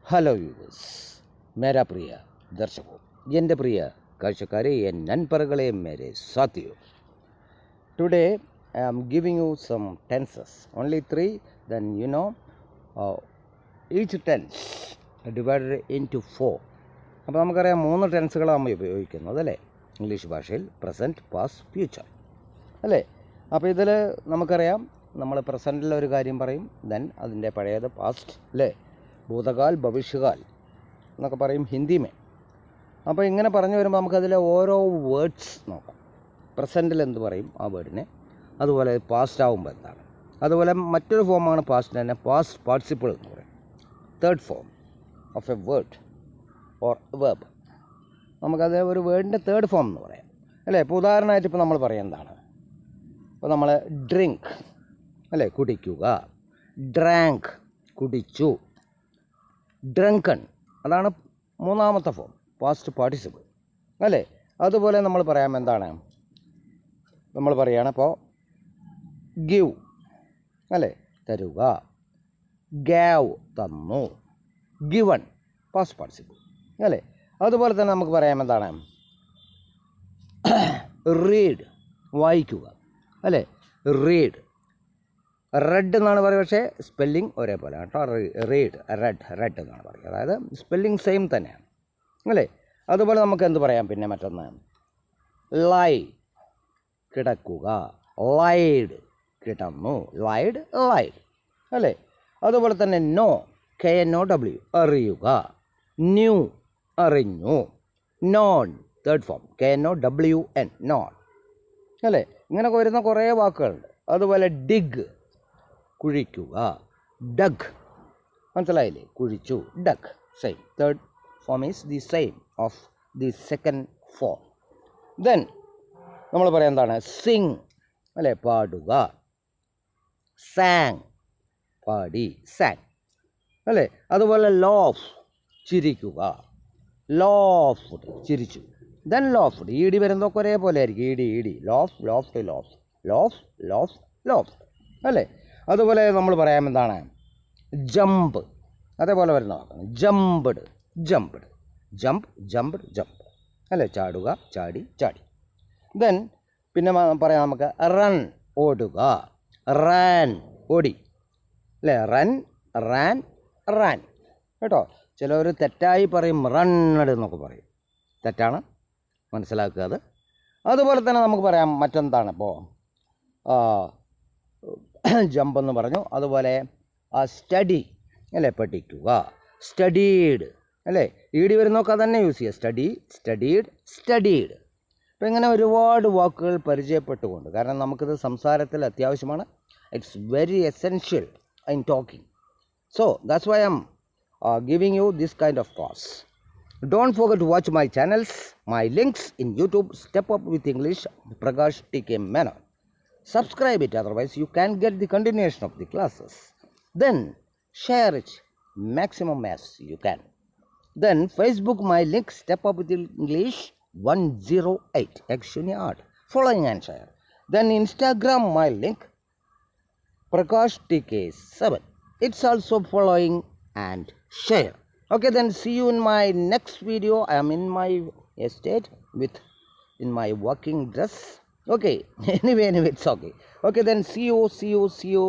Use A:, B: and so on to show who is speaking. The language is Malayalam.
A: ഹലോ യൂവേഴ്സ്, മേരാ പ്രിയ ദർശകോ, എൻ്റെ പ്രിയ കാഴ്ചക്കാരെ, എൻ നൻപറുകളെ, മേരെ സാത്തിയോ. Today I am giving you some tenses, only 3. Then each tense divided into 4. അപ്പോൾ നമുക്കറിയാം 3 ടെൻസുകളാണ് നമ്മൾ ഉപയോഗിക്കുന്നത് അല്ലേ, ഇംഗ്ലീഷ് ഭാഷയിൽ പ്രസൻറ്റ്, പാസ്റ്റ്, ഫ്യൂച്ചർ അല്ലേ. അപ്പോൾ ഇതിൽ നമുക്കറിയാം, നമ്മൾ പ്രസൻറ്റിലൊരു കാര്യം പറയും, ദെൻ അതിൻ്റെ പഴയത് പാസ്റ്റ് അല്ലേ, ഭൂതകാൽ, ഭവിഷ്യകാൽ എന്നൊക്കെ പറയും ഹിന്ദിമേ. അപ്പോൾ ഇങ്ങനെ പറഞ്ഞു വരുമ്പോൾ നമുക്കതിലെ ഓരോ വേർഡ്സ് നോക്കാം. പ്രസൻറ്റിൽ എന്ത് പറയും ആ വേർഡിനെ, അതുപോലെ പാസ്റ്റ് ആകുമ്പോൾ എന്താണ്, അതുപോലെ മറ്റൊരു ഫോമാണ് പാസ്റ്റ് തന്നെ, പാസ്റ്റ് പാർട്ടിസിപ്പിൾ എന്ന് പറയും, third form of A word or verb. നമുക്കത് ഒരു വേർഡിൻ്റെ തേർഡ് ഫോം എന്ന് പറയാം അല്ലേ. ഇപ്പോൾ ഉദാഹരണമായിട്ട് ഇപ്പോൾ നമ്മൾ പറയാം എന്താണ്, ഇപ്പോൾ നമ്മൾ ഡ്രിങ്ക് അല്ലേ, കുടിക്കുക, ഡ്രാങ്ക് കുടിച്ചു, ഡ്രങ്കൺ അതാണ് മൂന്നാമത്തെ ഫോം, പാസ്റ്റ് പാർട്ടിസിപ്പിൾ അല്ലേ. അതുപോലെ നമ്മൾ പറയാം എന്താണ്, നമ്മൾ പറയുകയാണ് ഇപ്പോൾ ഗിവ് അല്ലേ, തരുക, ഗാവ് തന്നു, ഗിവൺ പാസ്റ്റ് പാർട്ടിസിപ്പിൾ അല്ലേ. അതുപോലെ തന്നെ നമുക്ക് പറയാം എന്താണ്, റീഡ് വായിക്കുക അല്ലേ, റീഡ്. റെഡ് എന്നാണ് പറയുക, പക്ഷേ സ്പെല്ലിംഗ് ഒരേപോലെ കേട്ടോ, റീഡ് റെഡ് എന്നാണ് പറയുക, അതായത് സ്പെല്ലിംഗ് സെയിം തന്നെയാണ് അല്ലേ. അതുപോലെ നമുക്ക് എന്ത് പറയാം, പിന്നെ മറ്റൊന്ന് ലൈ കിടക്കുക, ലൈഡ് കിടന്നു, ലൈഡ് അല്ലേ. അതുപോലെ തന്നെ നോ, KNOW അറിയുക, ന്യൂ അറിഞ്ഞു, non third form KNOWN non അല്ലേ. ഇങ്ങനെയൊക്കെ വരുന്ന കുറേ വാക്കുകളുണ്ട്. അതുപോലെ ഡിഗ് കുഴിക്കുക, ഡഗ് മനസ്സിലായില്ലേ, കുഴിച്ചു, dug same, third form is the same of the second form. Then നമ്മൾ പറയാം എന്താണ്, സിങ് അല്ലേ, പാടുക, സാങ് പാടി, സാങ് അല്ലേ. അതുപോലെ ലോഫ് ചിരിക്കുക, ലോഫ്ഡ് ചിരിച്ചു, ദെൻ ലോഫ്ഡ്, ഈടി വരുന്നതൊക്കെ ഒരേപോലെ ആയിരിക്കും, ഈടി ലോഫ് ലോഫ്ഡ് ലോഫ് അല്ലേ. അതുപോലെ നമ്മൾ പറയാം എന്താണ്, ജമ്പ് അതേപോലെ വരുന്ന വാക്കാണ്, ജമ്പ് അല്ലേ, ചാടുക, ചാടി. ദെൻ പിന്നെ പറയാം നമുക്ക് റൺ ഓടുക, റാൻ ഓടി അല്ലേ, റാൻ കേട്ടോ. ചിലവർ തെറ്റായി പറയും റണ്ണഡ് എന്നൊക്കെ പറയും, തെറ്റാണ്, മനസ്സിലാക്കുക അത്. അതുപോലെ തന്നെ നമുക്ക് പറയാം മറ്റെന്താണ്, ഇപ്പോൾ ജമ്പ് എന്ന് പറഞ്ഞു. അതുപോലെ സ്റ്റഡി അല്ലേ, പഠിക്കുക, സ്റ്റഡീഡ് അല്ലേ, ഈടി വരുന്നൊക്കെ അതന്നെ യൂസ് ചെയ്യുക, സ്റ്റഡീഡ്. അപ്പോൾ ഇങ്ങനെ ഒരുപാട് വാക്കുകൾ പരിചയപ്പെട്ടുകൊണ്ട്, കാരണം നമുക്കിത് സംസാരത്തിൽ അത്യാവശ്യമാണ്, it's very essential in talking. So that's why I am giving you this kind of course. Don't forget to watch my channels, my links in YouTube, Step Up with English, Prakash TK Menon. Subscribe it, otherwise you can't get the continuation of the classes. Then share it maximum as you can. Then Facebook, my link, Step Up with English 108 Action Art, following and share. Then Instagram, my link, Prakash TK7, it's also following and share. Okay, then see you in my next video. I am in my estate in my working dress. Okay, anyway, it's okay. Okay, then see you.